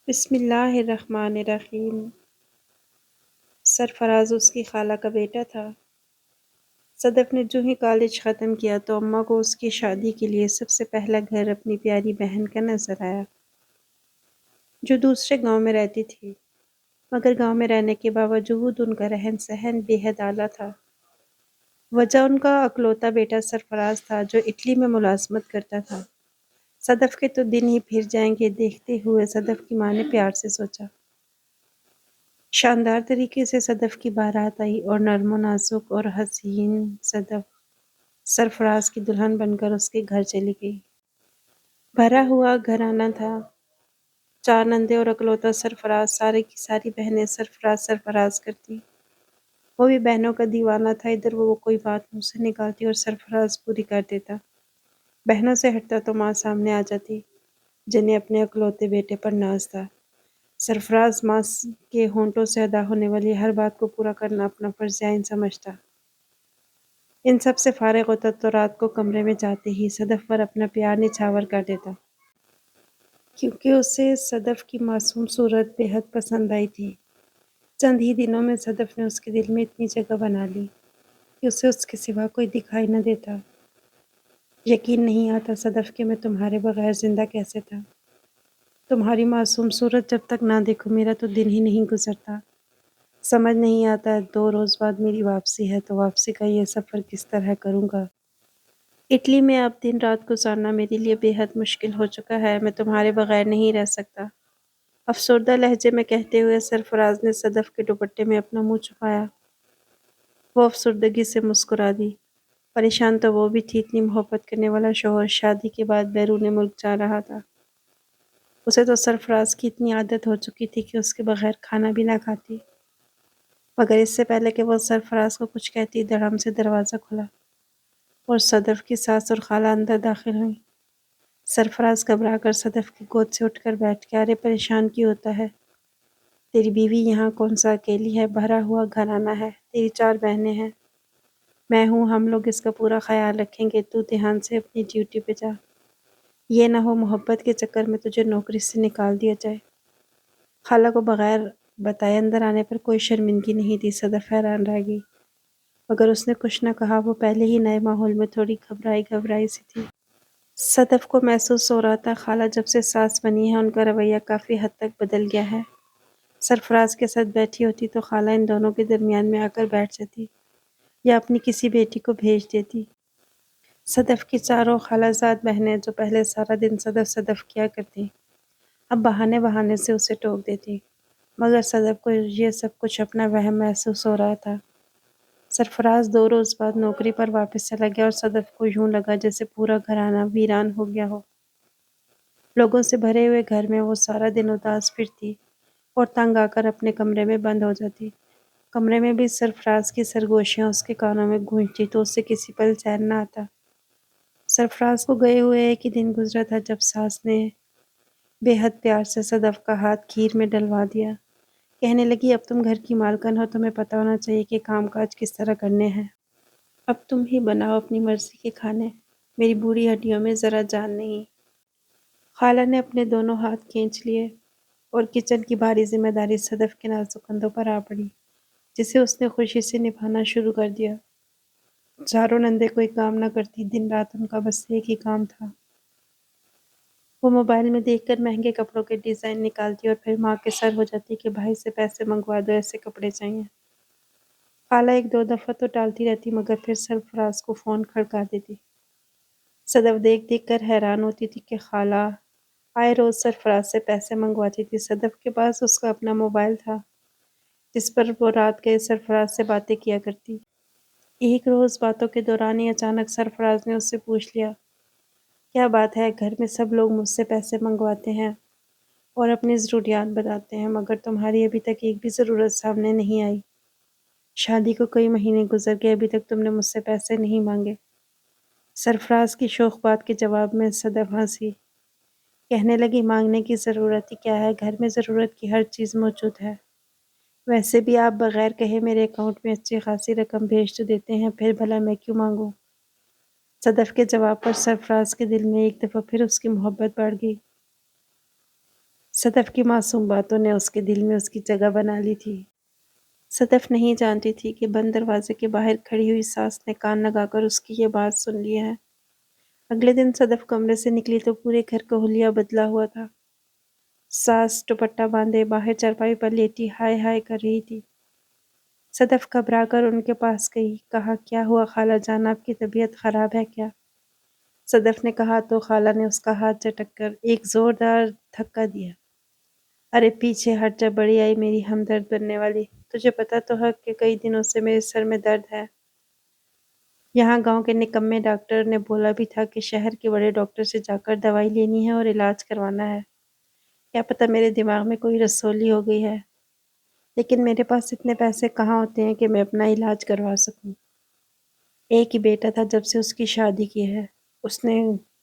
بسم اللہ الرحمن الرحیم۔ سرفراز اس کی خالہ کا بیٹا تھا۔ صدف نے جو ہی کالج ختم کیا تو اماں کو اس کی شادی کے لیے سب سے پہلا گھر اپنی پیاری بہن کا نظر آیا، جو دوسرے گاؤں میں رہتی تھی، مگر گاؤں میں رہنے کے باوجود ان کا رہن سہن بے حد اعلیٰ تھا۔ وجہ ان کا اکلوتا بیٹا سرفراز تھا، جو اٹلی میں ملازمت کرتا تھا۔ صدف کے تو دن ہی پھر جائیں گے دیکھتے ہوئے صدف کی ماں نے پیار سے سوچا۔ شاندار طریقے سے صدف کی بارات آئی اور نرم و نازک اور حسین صدف سرفراز کی دلہن بن کر اس کے گھر چلی گئی۔ بھرا ہوا گھرانہ تھا، 4 نندے اور اکلوتا سرفراز، سارے کی ساری بہنیں سرفراز سرفراز کرتی۔ وہ بھی بہنوں کا دیوانہ تھا، ادھر وہ کوئی بات منہ سے نکالتی اور سرفراز پوری کر دیتا۔ بہنوں سے ہٹتا تو ماں سامنے آ جاتی، جنہیں اپنے اکلوتے بیٹے پر ناز تھا۔ سرفراز ماں کے ہونٹوں سے ادا ہونے والی ہر بات کو پورا کرنا اپنا فرض عین سمجھتا۔ ان سب سے فارغ ہوتا تو رات کو کمرے میں جاتے ہی صدف پر اپنا پیار نچھاور کر دیتا، کیونکہ اسے صدف کی معصوم صورت بے حد پسند آئی تھی۔ چند ہی دنوں میں صدف نے اس کے دل میں اتنی جگہ بنا لی کہ اسے اس کے سوا کوئی دکھائی نہ دیتا۔ یقین نہیں آتا صدف کہ میں تمہارے بغیر زندہ کیسے تھا۔ تمہاری معصوم صورت جب تک نہ دیکھوں میرا تو دن ہی نہیں گزرتا۔ سمجھ نہیں آتا 2 روز بعد میری واپسی ہے تو واپسی کا یہ سفر کس طرح کروں گا۔ اٹلی میں اب دن رات گزارنا میرے لیے بے حد مشکل ہو چکا ہے، میں تمہارے بغیر نہیں رہ سکتا، افسردہ لہجے میں کہتے ہوئے سرفراز نے صدف کے دوپٹے میں اپنا منہ چھپایا۔ وہ افسردگی سے مسکرا دی۔ پریشان تو وہ بھی تھی، اتنی محبت کرنے والا شوہر شادی کے بعد بیرون ملک جا رہا تھا۔ اسے تو سرفراز کی اتنی عادت ہو چکی تھی کہ اس کے بغیر کھانا بھی نہ کھاتی، مگر اس سے پہلے کہ وہ سرفراز کو کچھ کہتی دھڑام سے دروازہ کھلا اور صدف کی ساس اور خالہ اندر داخل ہوئیں۔ سرفراز گھبرا کر صدف کی گود سے اٹھ کر بیٹھ گیا۔ ارے پریشان کیوں ہوتا ہے؟ تیری بیوی یہاں کون سا اکیلی ہے؟ بھرا ہوا گھرانہ ہے، تیری 4 بہنیں ہیں، میں ہوں، ہم لوگ اس کا پورا خیال رکھیں گے، تو دھیان سے اپنی ڈیوٹی پہ جا، یہ نہ ہو محبت کے چکر میں تجھے نوکری سے نکال دیا جائے۔ خالہ کو بغیر بتائے اندر آنے پر کوئی شرمندگی نہیں تھی۔ صدف حیران رہ گئی، مگر اس نے کچھ نہ کہا، وہ پہلے ہی نئے ماحول میں تھوڑی گھبرائی سی تھی۔ صدف کو محسوس ہو رہا تھا خالہ جب سے ساس بنی ہے ان کا رویہ کافی حد تک بدل گیا ہے۔ سرفراز کے ساتھ بیٹھی ہوتی تو خالہ ان دونوں کے درمیان میں آ کر بیٹھ جاتی یا اپنی کسی بیٹی کو بھیج دیتی۔ صدف کی چاروں خالہ زاد بہنیں جو پہلے سارا دن صدف صدف کیا کرتی، اب بہانے سے اسے ٹوک دیتی، مگر صدف کو یہ سب کچھ اپنا وہم محسوس ہو رہا تھا۔ سرفراز 2 روز بعد نوکری پر واپس چلا گیا اور صدف کو یوں لگا جیسے پورا گھرانہ ویران ہو گیا ہو۔ لوگوں سے بھرے ہوئے گھر میں وہ سارا دن اداس پھرتی اور تنگ آ کر اپنے کمرے میں بند ہو جاتی۔ کمرے میں بھی سرفراز کی سرگوشیاں اس کے کانوں میں گونجتی تو اسے کسی پل چین نہ آتا۔ سرفراز کو گئے ہوئے ایک ہی دن گزرا تھا جب ساس نے بے حد پیار سے صدف کا ہاتھ کھیر میں ڈلوا دیا، کہنے لگی اب تم گھر کی مالکن ہو، تمہیں پتہ ہونا چاہیے کہ کام کاج کس طرح کرنے ہیں۔ اب تم ہی بناؤ اپنی مرضی کے کھانے، میری بوڑھی ہڈیوں میں ذرا جان نہیں۔ خالہ نے اپنے دونوں ہاتھ کھینچ لیے اور کچن کی بھاری ذمہ داری صدف کے نازک کندھوں پر آ پڑی، جسے اس نے خوشی سے نبھانا شروع کر دیا۔ 4 نندیں کوئی کام نہ کرتی، دن رات ان کا بس ایک ہی کام تھا۔ وہ موبائل میں دیکھ کر مہنگے کپڑوں کے ڈیزائن نکالتی اور پھر ماں کے سر ہو جاتی کہ بھائی سے پیسے منگوا دو، ایسے کپڑے چاہیے۔ خالہ 1-2 دفعہ تو ٹالتی رہتی مگر پھر سرفراز کو فون کھڑکا دیتی۔ صدف دیکھ کر حیران ہوتی تھی کہ خالہ آئے روز سرفراز سے پیسے منگواتی تھی۔ صدف کے پاس اس کا اپنا موبائل تھا جس پر وہ رات گئے سرفراز سے باتیں کیا کرتی۔ ایک روز باتوں کے دوران ہی اچانک سرفراز نے اس سے پوچھ لیا، کیا بات ہے؟ گھر میں سب لوگ مجھ سے پیسے منگواتے ہیں اور اپنی ضروریات بتاتے ہیں، مگر تمہاری ابھی تک ایک بھی ضرورت سامنے نہیں آئی۔ شادی کو کئی مہینے گزر گئے، ابھی تک تم نے مجھ سے پیسے نہیں مانگے۔ سرفراز کی شوخ بات کے جواب میں صدف ہنسی، کہنے لگی مانگنے کی ضرورت ہی کیا ہے، گھر میں ضرورت کی ہر چیز موجود ہے، ویسے بھی آپ بغیر کہے میرے اکاؤنٹ میں اچھی خاصی رقم بھیج تو دیتے ہیں، پھر بھلا میں کیوں مانگوں؟ صدف کے جواب پر سرفراز کے دل میں ایک دفعہ پھر اس کی محبت بڑھ گئی۔ صدف کی معصوم باتوں نے اس کے دل میں اس کی جگہ بنا لی تھی۔ صدف نہیں جانتی تھی کہ بند دروازے کے باہر کھڑی ہوئی ساس نے کان لگا کر اس کی یہ بات سن لی ہے۔ اگلے دن صدف کمرے سے نکلی تو پورے گھر کا حلیہ بدلا ہوا تھا۔ ساس دوپٹہ باندھے باہر چارپائی پر لیٹی ہائے ہائے کر رہی تھی۔ صدف گھبرا کر ان کے پاس گئی، کہا کیا ہوا خالہ جان، آپ کی طبیعت خراب ہے کیا؟ صدف نے کہا تو خالہ نے اس کا ہاتھ جھٹک کر ایک زوردار دھکا دیا۔ ارے پیچھے ہٹ جا بڑی آئی میری ہمدرد بننے والی، تجھے پتا تو ہے کہ کئی دنوں سے میرے سر میں درد ہے۔ یہاں گاؤں کے نکمے ڈاکٹر نے بولا بھی تھا کہ شہر کے بڑے ڈاکٹر سے جا کر دوائی لینی ہے اور علاج کروانا ہے۔ کیا پتا میرے دماغ میں کوئی رسولی ہو گئی ہے، لیکن میرے پاس اتنے پیسے کہاں ہوتے ہیں کہ میں اپنا علاج کروا سکوں۔ ایک ہی بیٹا تھا جب سے اس کی شادی کی ہے۔ اس نے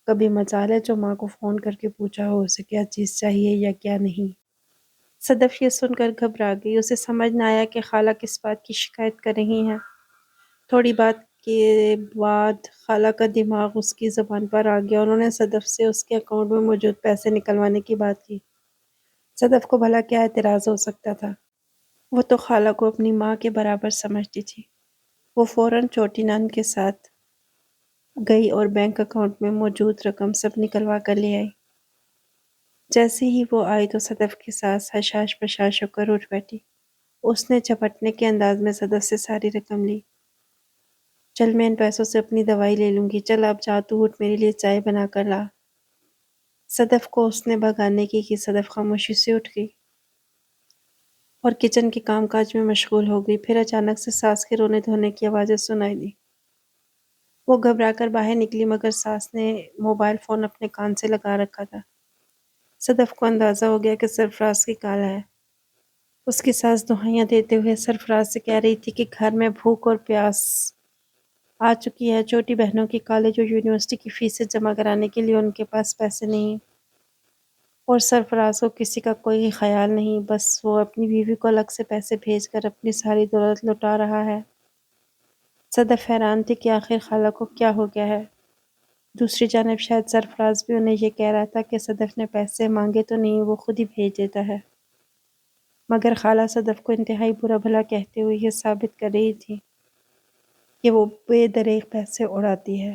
کبھی مجال ہے جو ماں کو فون کر کے پوچھا ہو اسے کیا چیز چاہیے یا کیا نہیں؟ صدف یہ سن کر گھبرا گئی، اسے سمجھ نہ آیا کہ خالہ کس بات کی شکایت کر رہی ہیں۔ تھوڑی بات کے بعد خالہ کا دماغ اس کی زبان پر آ گیا، انہوں نے صدف سے اس کے اکاؤنٹ میں موجود پیسے نکلوانے کی بات کی۔ صدف کو بھلا کیا اعتراض ہو سکتا تھا، وہ تو خالہ کو اپنی ماں کے برابر سمجھتی تھی۔ وہ فوراً چھوٹی نان کے ساتھ گئی اور بینک اکاؤنٹ میں موجود رقم سب نکلوا کر لے آئی۔ جیسے ہی وہ آئی تو صدف کی سانس حشاش بشاش ہو کر اٹھ بیٹھی۔ اس نے جھپٹنے کے انداز میں صدف سے ساری رقم لی۔ چل میں ان پیسوں سے اپنی دوائی لے لوں گی، چل اب جا تو اٹھ میرے لیے چائے بنا کر لا۔ صدف کو اس نے بھگانے کی کہ صدف خاموشی سے اٹھ گئی اور کچن کے کام کاج میں مشغول ہو گئی۔ پھر اچانک سے ساس کے رونے دھونے کی آوازیں سنائی دی۔ وہ گھبرا کر باہر نکلی مگر ساس نے موبائل فون اپنے کان سے لگا رکھا تھا۔ صدف کو اندازہ ہو گیا کہ سرفراز کی کال ہے۔ اس کی ساس دہائیاں دیتے ہوئے سرفراز سے کہہ رہی تھی کہ گھر میں بھوک اور پیاس آ چکی ہے، چھوٹی بہنوں کی کالج اور یونیورسٹی کی فیسیں جمع کرانے کے لیے ان کے پاس پیسے نہیں، اور سرفراز کو کسی کا کوئی خیال نہیں، بس وہ اپنی بیوی کو الگ سے پیسے بھیج کر اپنی ساری دولت لٹا رہا ہے۔ صدف حیران تھی کہ آخر خالہ کو کیا ہو گیا ہے۔ دوسری جانب شاید سرفراز بھی انہیں یہ کہہ رہا تھا کہ صدف نے پیسے مانگے تو نہیں، وہ خود ہی بھیج دیتا ہے، مگر خالہ صدف کو انتہائی برا بھلا کہتے ہوئے یہ ثابت کر رہی تھی کہ وہ بے دریغ پیسے اڑاتی ہے۔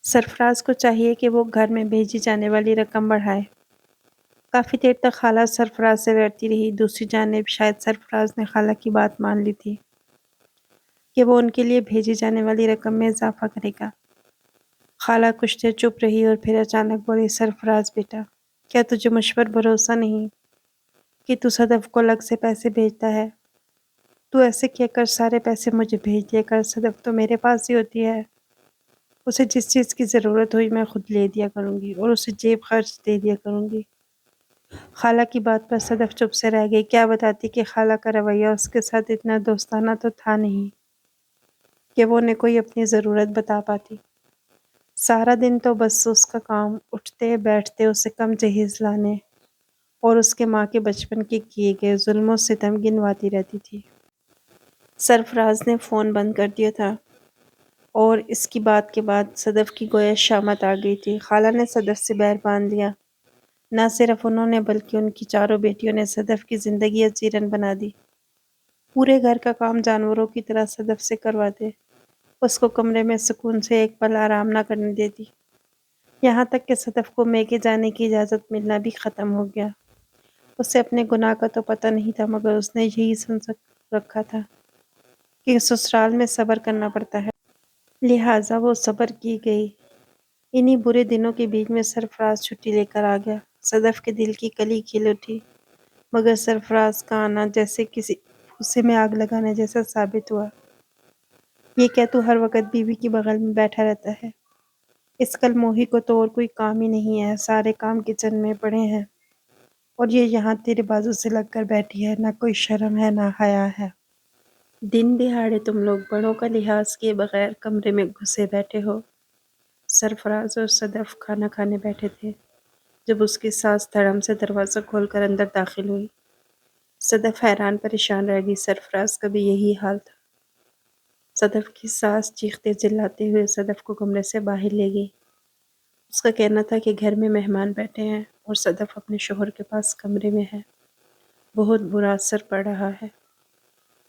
سرفراز کو چاہیے کہ وہ گھر میں بھیجی جانے والی رقم بڑھائے۔ کافی دیر تک خالہ سرفراز سے لڑتی رہی۔ دوسری جانب شاید سرفراز نے خالہ کی بات مان لی تھی کہ وہ ان کے لیے بھیجی جانے والی رقم میں اضافہ کرے گا۔ خالہ کچھ دیر چپ رہی اور پھر اچانک بولی، سرفراز بیٹا، کیا تجھے مجھ پر بھروسہ نہیں کہ تو صدف کو الگ سے پیسے بھیجتا ہے؟ تو ایسے کیا کر سارے پیسے مجھے بھیج دیا کر، صدف تو میرے پاس ہی ہوتی ہے، اسے جس چیز کی ضرورت ہوئی میں خود لے دیا کروں گی اور اسے جیب خرچ دے دیا کروں گی۔ خالہ کی بات پر صدف چپ سے رہ گئی۔ کیا بتاتی کہ خالہ کا رویہ اس کے ساتھ اتنا دوستانہ تو تھا نہیں کہ وہ انہیں کوئی اپنی ضرورت بتا پاتی۔ سارا دن تو بس اس کا کام اٹھتے بیٹھتے اسے کم جہیز لانے اور اس کے ماں کے بچپن کے کیے گئے ظلم و ستم گنواتی رہتی تھی۔ سرفراز نے فون بند کر دیا تھا اور اس کی بات کے بعد صدف کی گویا شامت آ گئی تھی۔ خالہ نے صدف سے بیر باندھ دیا۔ نہ صرف انہوں نے بلکہ ان کی چاروں بیٹیوں نے صدف کی زندگی اجیرن بنا دی۔ پورے گھر کا کام جانوروں کی طرح صدف سے کرواتے، اس کو کمرے میں سکون سے ایک پل آرام نہ کرنے دیتی، یہاں تک کہ صدف کو میکے جانے کی اجازت ملنا بھی ختم ہو گیا۔ اسے اپنے گناہ کا تو پتہ نہیں تھا مگر اس نے یہی سن رکھا تھا کہ سسرال میں صبر کرنا پڑتا ہے، لہٰذا وہ صبر کی گئی۔ انہی برے دنوں کے بیچ میں سرفراز چھٹی لے کر آ گیا۔ صدف کے دل کی کلی کھل اٹھی، مگر سرفراز کا آنا جیسے کسی غصے میں آگ لگانے جیسا ثابت ہوا۔ یہ کیا تو ہر وقت بیوی کی بغل میں بیٹھا رہتا ہے؟ اس کل موہی کو تو اور کوئی کام ہی نہیں ہے، سارے کام کچن میں پڑے ہیں اور یہ یہاں تیرے بازو سے لگ کر بیٹھی ہے، نہ کوئی شرم ہے نہ حیا ہے۔ دن دہاڑے تم لوگ بڑوں کا لحاظ کیے بغیر کمرے میں گھسے بیٹھے ہو۔ سرفراز اور صدف کھانا کھانے بیٹھے تھے جب اس کی ساس دھڑم سے دروازہ کھول کر اندر داخل ہوئی۔ صدف حیران پریشان رہ گئی، سرفراز کا بھی یہی حال تھا۔ صدف کی ساس چیختے چلاتے ہوئے صدف کو کمرے سے باہر لے گئی اس کا کہنا تھا کہ گھر میں مہمان بیٹھے ہیں اور صدف اپنے شوہر کے پاس کمرے میں ہے، بہت برا اثر پڑ رہا ہے۔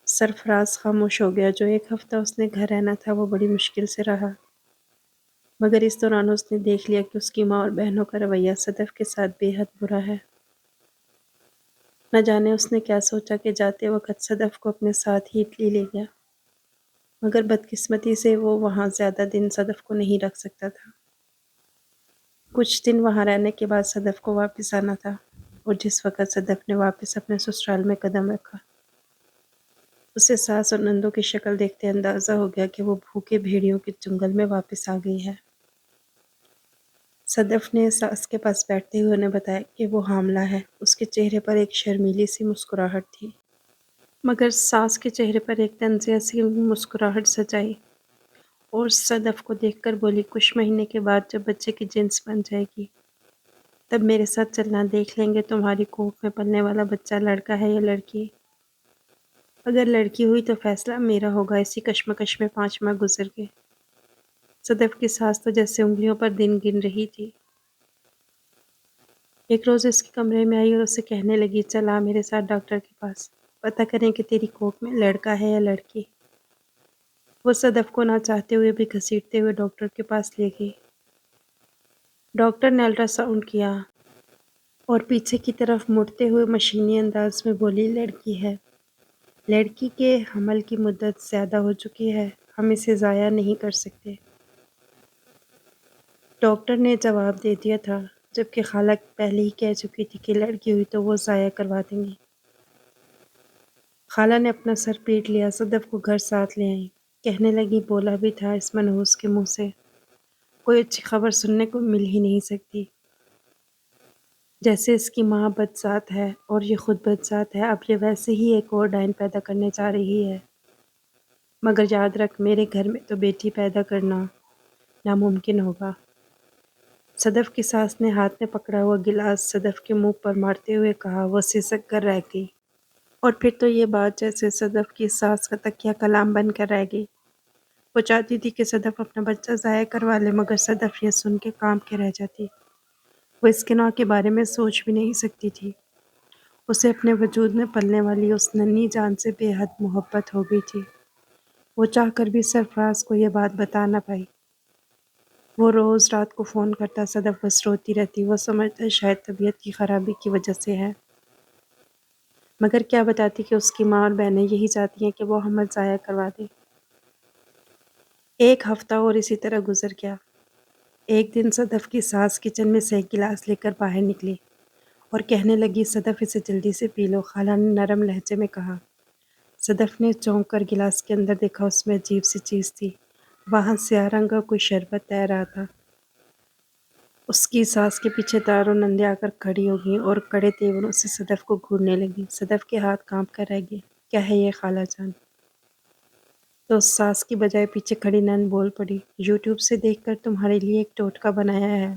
سرفراز خاموش ہو گیا۔ جو ایک ہفتہ اس نے گھر رہنا تھا وہ بڑی مشکل سے رہا، مگر اس دوران اس نے دیکھ لیا کہ اس کی ماں اور بہنوں کا رویہ صدف کے ساتھ بے حد برا ہے۔ نہ جانے اس نے کیا سوچا کہ جاتے وقت صدف کو اپنے ساتھ ہی اٹلی لے گیا، مگر بدقسمتی سے وہ وہاں زیادہ دن صدف کو نہیں رکھ سکتا تھا۔ کچھ دن وہاں رہنے کے بعد صدف کو واپس آنا تھا، اور جس وقت صدف نے واپس اپنے سسرال میں قدم رکھا، اسے ساس اور نندوں کی شکل دیکھتے اندازہ ہو گیا کہ وہ بھوکے بھیڑیوں کے جنگل میں واپس آ گئی ہے۔ صدف نے ساس کے پاس بیٹھتے ہوئے انہیں بتایا کہ وہ حاملہ ہے۔ اس کے چہرے پر ایک شرمیلی سی مسکراہٹ تھی، مگر ساس کے چہرے پر ایک طنزیہ سی مسکراہٹ سجائی اور صدف کو دیکھ کر بولی، کچھ مہینے کے بعد جب بچے کی جنس بن جائے گی تب میرے ساتھ چلنا، دیکھ لیں گے تمہاری کوکھ میں پلنے والا بچہ لڑکا ہے یا لڑکی۔ اگر لڑکی ہوئی تو فیصلہ میرا ہوگا۔ اسی کشمکش میں 5 ماہ گزر گئے۔ صدف کی ساس تو جیسے انگلیوں پر دن گن رہی تھی۔ ایک روز اس کے کمرے میں آئی اور اسے کہنے لگی، چل آ میرے ساتھ ڈاکٹر کے پاس، پتہ کریں کہ تیری کوکھ میں لڑکا ہے یا لڑکی۔ وہ صدف کو نہ چاہتے ہوئے بھی گھسیٹتے ہوئے ڈاکٹر کے پاس لے گئی۔ ڈاکٹر نے الٹرا ساؤنڈ کیا اور پیچھے کی طرف مڑتے ہوئے مشینی انداز میں بولی، لڑکی ہے۔ لڑکی کے حمل کی مدت زیادہ ہو چکی ہے، ہم اسے ضائع نہیں کر سکتے۔ ڈاکٹر نے جواب دے دیا تھا، جبکہ خالہ پہلے ہی کہہ چکی تھی کہ لڑکی ہوئی تو وہ ضائع کروا دیں گی۔ خالہ نے اپنا سر پیٹ لیا، صدف کو گھر ساتھ لے آئیں۔ کہنے لگی، بولا بھی تھا اس منحوس کے منہ سے کوئی اچھی خبر سننے کو مل ہی نہیں سکتی۔ جیسے اس کی ماں بدذات ہے اور یہ خود بدذات ہے، اب یہ ویسے ہی ایک اور ڈائن پیدا کرنے جا رہی ہے۔ مگر یاد رکھ، میرے گھر میں تو بیٹی پیدا کرنا ناممکن ہوگا۔ صدف کی ساس نے ہاتھ میں پکڑا ہوا گلاس صدف کے منہ پر مارتے ہوئے کہا۔ وہ سسک کر رہ گئی، اور پھر تو یہ بات جیسے صدف کی ساس کا تکیہ کلام بن کر رہ گئی۔ وہ چاہتی تھی کہ صدف اپنا بچہ ضائع کروا لے، مگر صدف یہ سن کے کانپ کے رہ جاتی۔ وہ اس کے نوع کے بارے میں سوچ بھی نہیں سکتی تھی۔ اسے اپنے وجود میں پلنے والی اس ننھی جان سے بے حد محبت ہو گئی تھی۔ وہ چاہ کر بھی سرفراز کو یہ بات بتا نہ پائی۔ وہ روز رات کو فون کرتا، صدف بس روتی رہتی۔ وہ سمجھتا شاید طبیعت کی خرابی کی وجہ سے ہے، مگر کیا بتاتی کہ اس کی ماں اور بہنیں یہی چاہتی ہیں کہ وہ حمل ضائع کروا دے۔ ایک ہفتہ اور اسی طرح گزر گیا۔ ایک دن صدف کی ساس کچن میں سے ایک گلاس لے کر باہر نکلی اور کہنے لگی، صدف اسے جلدی سے پی لو۔ خالہ نے نرم لہجے میں کہا۔ صدف نے چونک کر گلاس کے اندر دیکھا، اس میں عجیب سی چیز تھی۔ وہاں سیاہ رنگ کا کوئی شربت تیر رہا تھا۔ اس کی ساس کے پیچھے تاروں نندیں آ کر کھڑی ہو گئیں اور کڑے تیوروں سے صدف کو گھورنے لگیں۔ صدف کے ہاتھ کانپ کر رہ گئے۔ کیا ہے یہ خالہ جان؟ تو ساس کی بجائے پیچھے کھڑی نند بول پڑی، یوٹیوب سے دیکھ کر تمہارے لیے ایک ٹوٹکا بنایا ہے۔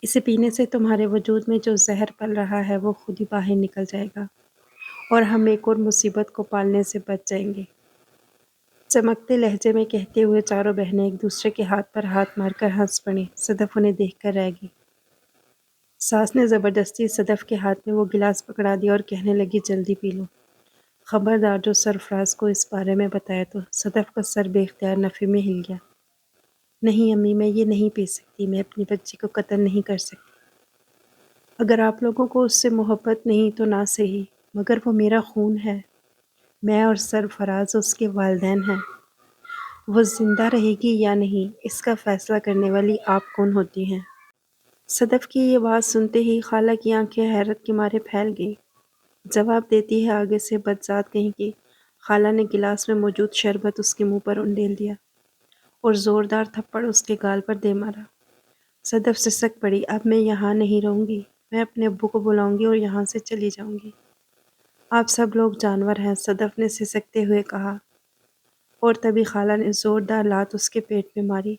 اسے پینے سے تمہارے وجود میں جو زہر پل رہا ہے وہ خود ہی باہر نکل جائے گا، اور ہم ایک اور مصیبت کو پالنے سے بچ جائیں گے۔ چمکتے لہجے میں کہتے ہوئے چاروں بہنیں ایک دوسرے کے ہاتھ پر ہاتھ مار کر ہنس پڑیں۔ صدف انہیں دیکھ کر رہ گئی۔ ساس نے زبردستی صدف کے ہاتھ میں وہ گلاس پکڑا دیا اور کہنے لگی، جلدی پی لو۔ خبردار جو سرفراز کو اس بارے میں بتایا تو۔ صدف کا سر بے اختیار نفی میں ہل گیا۔ نہیں امی، میں یہ نہیں پی سکتی، میں اپنی بچی کو قتل نہیں کر سکتی۔ اگر آپ لوگوں کو اس سے محبت نہیں تو نہ صحیح، مگر وہ میرا خون ہے۔ میں اور سرفراز اس کے والدین ہیں۔ وہ زندہ رہے گی یا نہیں، اس کا فیصلہ کرنے والی آپ کون ہوتی ہیں؟ صدف کی یہ بات سنتے ہی خالہ کی آنکھیں حیرت کے مارے پھیل گئی۔ جواب دیتی ہے آگے سے، بدذات کہیں کی۔ خالہ نے گلاس میں موجود شربت اس کے منہ پر انڈیل دیا اور زوردار تھپڑ اس کے گال پر دے مارا۔ صدف سسک پڑی، اب میں یہاں نہیں رہوں گی، میں اپنے ابو کو بلاؤں گی اور یہاں سے چلی جاؤں گی۔ آپ سب لوگ جانور ہیں، صدف نے سسکتے ہوئے کہا، اور تبھی خالہ نے زوردار لات اس کے پیٹ میں ماری۔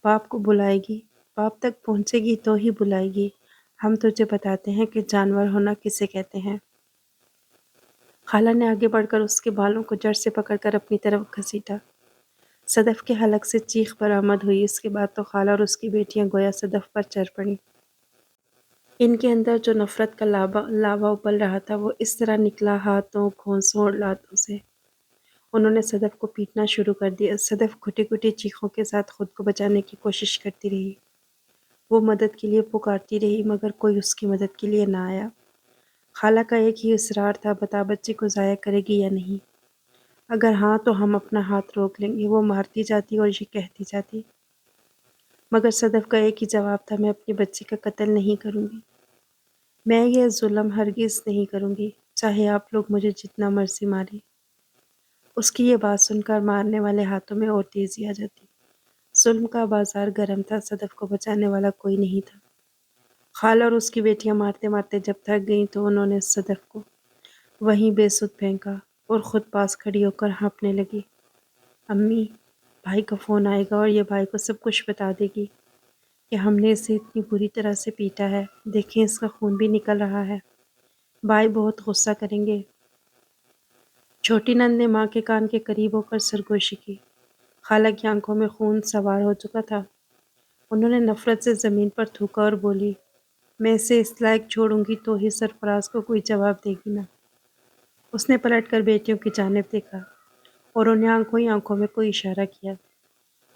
باپ کو بلائے گی، باپ تک پہنچے گی تو ہی بلائے گی، ہم تجھے بتاتے ہیں کہ جانور ہونا کسے کہتے ہیں۔ خالہ نے آگے بڑھ کر اس کے بالوں کو جڑ سے پکڑ کر اپنی طرف گھسیٹا۔ صدف کے حلق سے چیخ برآمد ہوئی۔ اس کے بعد تو خالہ اور اس کی بیٹیاں گویا صدف پر چڑھ پڑیں۔ ان کے اندر جو نفرت کا لاوا ابل رہا تھا وہ اس طرح نکلا ہاتھوں، گھونسوں اور لاتوں سے۔ انہوں نے صدف کو پیٹنا شروع کر دیا۔ صدف گھٹی گھٹی چیخوں کے ساتھ خود کو بچانے کی کوشش کرتی رہی۔ وہ مدد کے لیے پکارتی رہی مگر کوئی اس کی مدد کے لیے نہ آیا۔ خالہ کا ایک ہی اصرار تھا، بتا بچے کو ضائع کرے گی یا نہیں؟ اگر ہاں تو ہم اپنا ہاتھ روک لیں گے۔ وہ مارتی جاتی اور یہ کہتی جاتی، مگر صدف کا ایک ہی جواب تھا، میں اپنے بچے کا قتل نہیں کروں گی۔ میں یہ ظلم ہرگز نہیں کروں گی، چاہے آپ لوگ مجھے جتنا مرضی ماریں۔ اس کی یہ بات سن کر مارنے والے ہاتھوں میں اور تیزی آ جاتی۔ ظلم کا بازار گرم تھا، صدف کو بچانے والا کوئی نہیں تھا۔ خالہ اور اس کی بیٹیاں مارتے مارتے جب تھک گئیں تو انہوں نے صدف کو وہیں بے سدھ پھینکا اور خود پاس کھڑی ہو کر ہانپنے لگی۔ امی، بھائی کا فون آئے گا اور یہ بھائی کو سب کچھ بتا دے گی کہ ہم نے اسے اتنی بری طرح سے پیٹا ہے، دیکھیں اس کا خون بھی نکل رہا ہے، بھائی بہت غصہ کریں گے۔ چھوٹی نند نے ماں کے کان کے قریب ہو کر سرگوشی کی۔ خالہ کی آنکھوں میں خون سوار ہو چکا تھا۔ انہوں نے نفرت سے زمین پر تھوکا اور بولی، میں اسے اس لائق چھوڑوں گی تو ہی سرفراز کو کوئی جواب دے گی نا۔ اس نے پلٹ کر بیٹیوں کی جانب دیکھا اور انہیں آنکھوں ہی آنکھوں میں کوئی اشارہ کیا۔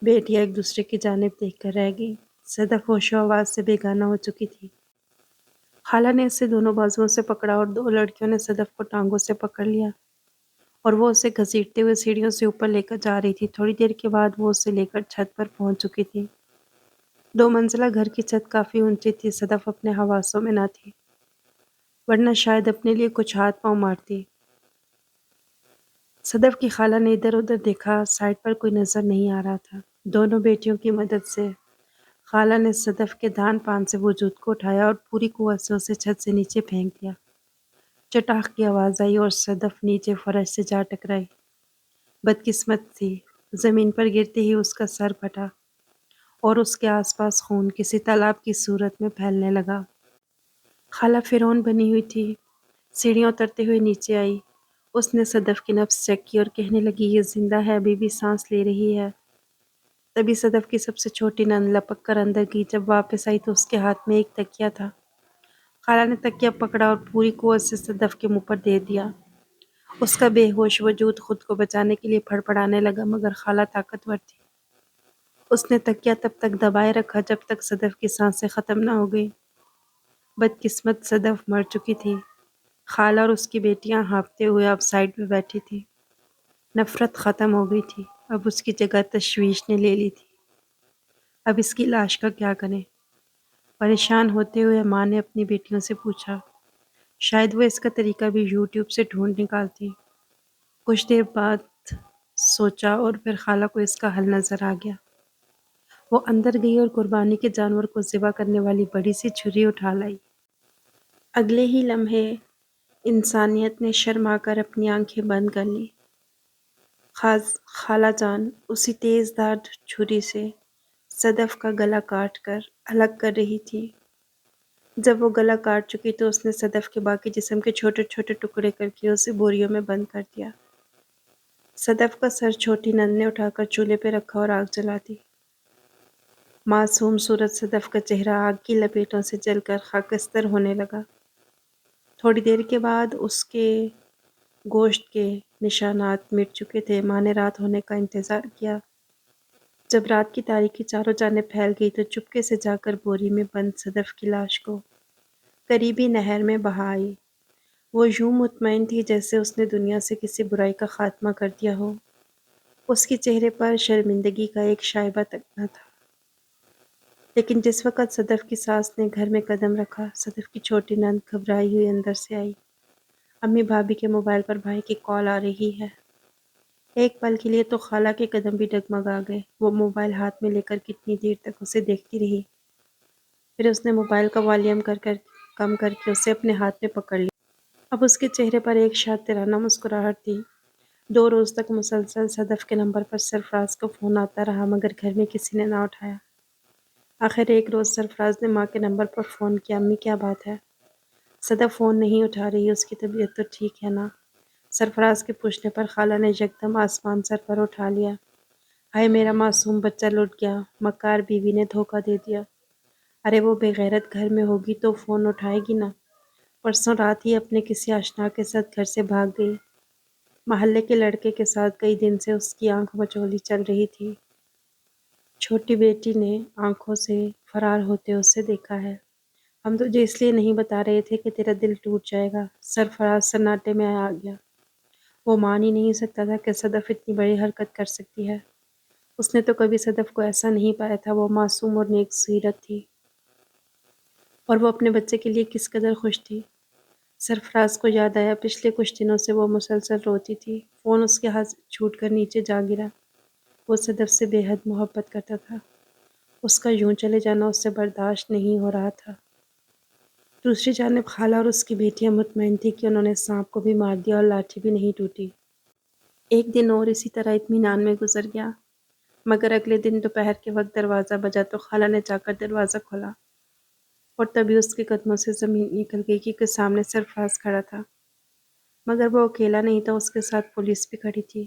بیٹیاں ایک دوسرے کی جانب دیکھ کر رہ گئیں۔ صدف ہوش و آواز سے بیگانہ ہو چکی تھی۔ خالہ نے اسے دونوں بازوؤں سے پکڑا اور دو لڑکیوں نے صدف کو ٹانگوں سے پکڑ لیا اور وہ اسے گھسیٹتے ہوئے سیڑھیوں سے اوپر لے کر جا رہی تھی۔ تھوڑی دیر کے بعد وہ اسے لے کر چھت پر پہنچ چکی تھی۔ 2 منزلہ گھر کی چھت کافی اونچی تھی۔ صدف اپنے حواسوں میں نہ تھی، ورنہ شاید اپنے لیے کچھ ہاتھ پاؤں مارتی۔ صدف کی خالہ نے ادھر ادھر دیکھا، سائڈ پر کوئی نظر نہیں آ رہا تھا۔ دونوں بیٹیوں کی مدد سے خالہ نے صدف کے دھان پان سے وجود کو اٹھایا اور پوری قوت سے اسے چھت سے نیچے پھینک دیا۔ چٹاخ کی آواز آئی اور صدف نیچے فرش سے جا ٹکرائی۔ بدقسمت تھی، زمین پر گرتے ہی اس کا سر پھٹا اور اس کے آس پاس خون کسی تالاب کی صورت میں پھیلنے لگا۔ خالہ فرعون بنی ہوئی تھی، سیڑھیاں اترتے ہوئے نیچے آئی۔ اس نے صدف کی نبض چیک کی اور کہنے لگی، یہ زندہ ہے، ابھی بھی سانس لے رہی ہے۔ تبھی صدف کی سب سے چھوٹی نند لپک کر اندر گئی۔ جب واپس آئی تو اس کے ہاتھ میں ایک تکیہ تھا۔ خالہ نے تکیہ پکڑا اور پوری قوت سے صدف کے منہ پر دے دیا۔ اس کا بے ہوش وجود خود کو بچانے کے لیے پھڑپڑانے لگا، مگر خالہ طاقتور تھی۔ اس نے تکیہ تب تک دبائے رکھا جب تک صدف کی سانسیں ختم نہ ہو گئی۔ بدقسمت صدف مر چکی تھی۔ خالہ اور اس کی بیٹیاں ہانپتے ہوئے اب سائڈ میں بیٹھی تھی۔ نفرت ختم ہو گئی تھی، اب اس کی جگہ تشویش نے لے لی تھی۔ اب اس کی لاش کا کیا کریں؟ پریشان ہوتے ہوئے ماں نے اپنی بیٹیوں سے پوچھا۔ شاید وہ اس کا طریقہ بھی یوٹیوب سے ڈھونڈ نکالتی۔ کچھ دیر بعد سوچا اور پھر خالہ کو اس کا حل نظر آ گیا۔ وہ اندر گئی اور قربانی کے جانور کو ذبح کرنے والی بڑی سی چھری اٹھا لائی۔ اگلے ہی لمحے انسانیت نے شرما کر اپنی آنکھیں بند کر لیں۔ خالہ جان اسی تیز دھار چھری سے صدف کا گلا کاٹ کر الگ کر رہی تھی۔ جب وہ گلا کاٹ چکی تو اس نے صدف کے باقی جسم کے چھوٹے چھوٹے ٹکڑے کر کے اسے بوریوں میں بند کر دیا۔ صدف کا سر چھوٹی نند نے اٹھا کر چولہے پہ رکھا اور آگ جلا دی۔ معصوم صورت صدف کا چہرہ آگ کی لپیٹوں سے جل کر خاکستر ہونے لگا۔ تھوڑی دیر کے بعد اس کے گوشت کے نشانات مٹ چکے تھے۔ ماں نے رات ہونے کا انتظار کیا۔ جب رات کی تاریکی چاروں جانب پھیل گئی تو چپکے سے جا کر بوری میں بند صدف کی لاش کو قریبی نہر میں بہا آئی۔ وہ یوں مطمئن تھی جیسے اس نے دنیا سے کسی برائی کا خاتمہ کر دیا ہو۔ اس کے چہرے پر شرمندگی کا ایک شائبہ تک نہ تھا۔ لیکن جس وقت صدف کی ساس نے گھر میں قدم رکھا، صدف کی چھوٹی نند گھبرائی ہوئی اندر سے آئی۔ امی، بھابھی کے موبائل پر بھائی کی کال آ رہی ہے۔ ایک پل کے لیے تو خالہ کے قدم بھی ڈگمگا گئے۔ وہ موبائل ہاتھ میں لے کر کتنی دیر تک اسے دیکھتی رہی، پھر اس نے موبائل کا والیوم کم کر کے اسے اپنے ہاتھ میں پکڑ لیا۔ اب اس کے چہرے پر ایک شاطرانہ مسکراہٹ تھی۔ 2 روز تک مسلسل صدف کے نمبر پر سرفراز کا فون آتا رہا مگر گھر میں کسی نے نہ اٹھایا۔ آخر ایک روز سرفراز نے ماں کے نمبر پر فون کیا۔ امی، کیا بات ہے؟ صدف فون نہیں اٹھا رہی، اس کی طبیعت تو ٹھیک ہے نا؟ سرفراز کے پوچھنے پر خالہ نے یکدم آسمان سر پر اٹھا لیا۔ ہائے میرا معصوم بچہ لٹ گیا، مکار بیوی نے دھوکہ دے دیا۔ ارے وہ بےغیرت گھر میں ہوگی تو فون اٹھائے گی نا، پرسوں رات ہی اپنے کسی آشنا کے ساتھ گھر سے بھاگ گئی۔ محلے کے لڑکے کے ساتھ کئی دن سے اس کی آنکھ مچولی چل رہی تھی۔ چھوٹی بیٹی نے آنکھوں سے فرار ہوتے اسے دیکھا ہے۔ ہم تجھے اس لیے نہیں بتا رہے تھے کہ تیرا دل ٹوٹ جائے گا۔ سرفراز سناٹے میں آ گیا۔ وہ مان ہی نہیں سکتا تھا کہ صدف اتنی بڑی حرکت کر سکتی ہے۔ اس نے تو کبھی صدف کو ایسا نہیں پایا تھا۔ وہ معصوم اور نیک سیرت تھی، اور وہ اپنے بچے کے لیے کس قدر خوش تھی۔ سرفراز کو یاد آیا پچھلے کچھ دنوں سے وہ مسلسل روتی تھی۔ فون اس کے ہاتھ چھوٹ کر نیچے جا گرا۔ وہ صدف سے بے حد محبت کرتا تھا۔ اس کا یوں چلے جانا اس سے برداشت نہیں ہو رہا تھا۔ دوسری جانب خالہ اور اس کی بیٹیاں مطمئن تھی کہ انہوں نے سانپ کو بھی مار دیا اور لاٹھی بھی نہیں ٹوٹی۔ ایک دن اور اسی طرح اطمینان میں گزر گیا، مگر اگلے دن دوپہر کے وقت دروازہ بجا تو خالہ نے جا کر دروازہ کھولا، اور تبھی اس کے قدموں سے زمین نکل گئی کیونکہ سامنے سرفراز کھڑا تھا۔ مگر وہ اکیلا نہیں تھا، اس کے ساتھ پولیس بھی کھڑی تھی۔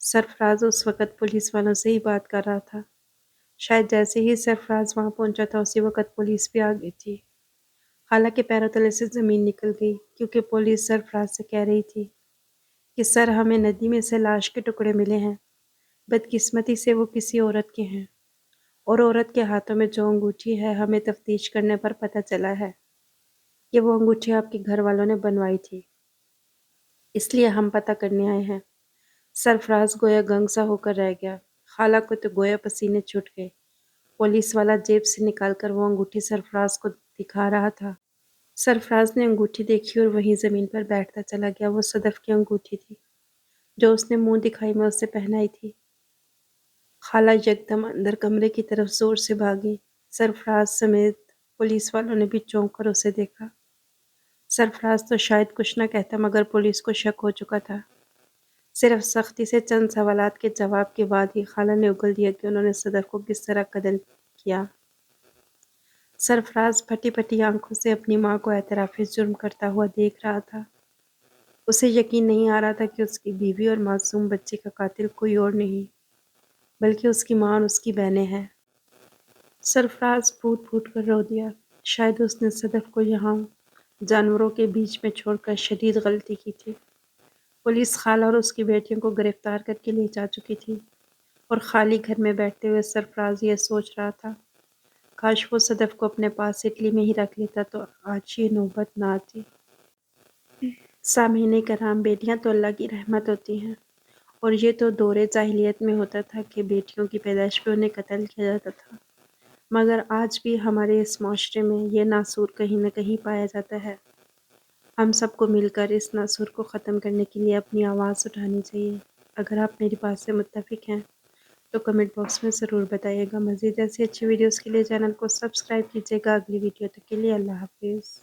سرفراز اس وقت پولیس والوں سے ہی بات کر رہا تھا۔ شاید جیسے ہی سرفراز وہاں پہنچا تھا اسی وقت پولیس بھی آ گئی تھی۔ خالہ کے پیروں تلے سے زمین نکل گئی کیونکہ پولیس سرفراز سے کہہ رہی تھی کہ سر ہمیں ندی میں سے لاش کے ٹکڑے ملے ہیں، بدقسمتی سے وہ کسی عورت کے ہیں، اور عورت کے ہاتھوں میں جو انگوٹھی ہے ہمیں تفتیش کرنے پر پتہ چلا ہے کہ وہ انگوٹھی آپ کے گھر والوں نے بنوائی تھی، اس لیے ہم پتہ کرنے آئے ہیں۔ سرفراز گویا گنگ سا ہو کر رہ گیا۔ خالہ کو تو گویا پسینے چھوٹ گئے۔ پولیس والا جیب سے نکال کر وہ انگوٹھی سرفراز کو دکھا رہا تھا۔ سرفراز نے انگوٹھی دیکھی اور وہیں زمین پر بیٹھتا چلا گیا۔ وہ صدف کی انگوٹھی تھی جو اس نے منہ دکھائی میں اسے پہنائی تھی۔ خالہ یکدم اندر کمرے کی طرف زور سے بھاگی۔ سرفراز سمیت پولیس والوں نے بھی چونک کر اسے دیکھا۔ سرفراز تو شاید کچھ نہ کہتا مگر پولیس کو شک ہو چکا تھا۔ صرف سختی سے چند سوالات کے جواب کے بعد ہی خالہ نے اگل دیا کہ انہوں نے صدف کو کس طرح قتل کیا۔ سرفراز پھٹی پھٹی آنکھوں سے اپنی ماں کو اعتراف جرم کرتا ہوا دیکھ رہا تھا۔ اسے یقین نہیں آ رہا تھا کہ اس کی بیوی اور معصوم بچے کا قاتل کوئی اور نہیں بلکہ اس کی ماں اور اس کی بہنیں ہیں۔ سرفراز پھوٹ پھوٹ کر رو دیا۔ شاید اس نے صدف کو یہاں جانوروں کے بیچ میں چھوڑ کر شدید غلطی کی تھی۔ پولیس خالہ اور اس کی بیٹیوں کو گرفتار کر کے لے جا چکی تھی، اور خالی گھر میں بیٹھتے ہوئے سرفراز یہ سوچ رہا تھا کاش وہ صدف کو اپنے پاس اٹلی میں ہی رکھ لیتا تو آج یہ نوبت نہ آتی۔ سامعین کرام، بیٹیاں تو اللہ کی رحمت ہوتی ہیں، اور یہ تو دور جاہلیت میں ہوتا تھا کہ بیٹیوں کی پیدائش پہ انہیں قتل کیا جاتا تھا، مگر آج بھی ہمارے اس معاشرے میں یہ ناسور کہیں نہ کہیں پایا جاتا ہے۔ ہم سب کو مل کر اس ناسور کو ختم کرنے کے لیے اپنی آواز اٹھانی چاہیے۔ اگر آپ میری بات سے متفق ہیں تو کمنٹ باکس میں ضرور بتائیے گا۔ مزید ایسی اچھی ویڈیوز کے لیے چینل کو سبسکرائب کیجیے گا۔ اگلی ویڈیو تک کے لیے اللہ حافظ۔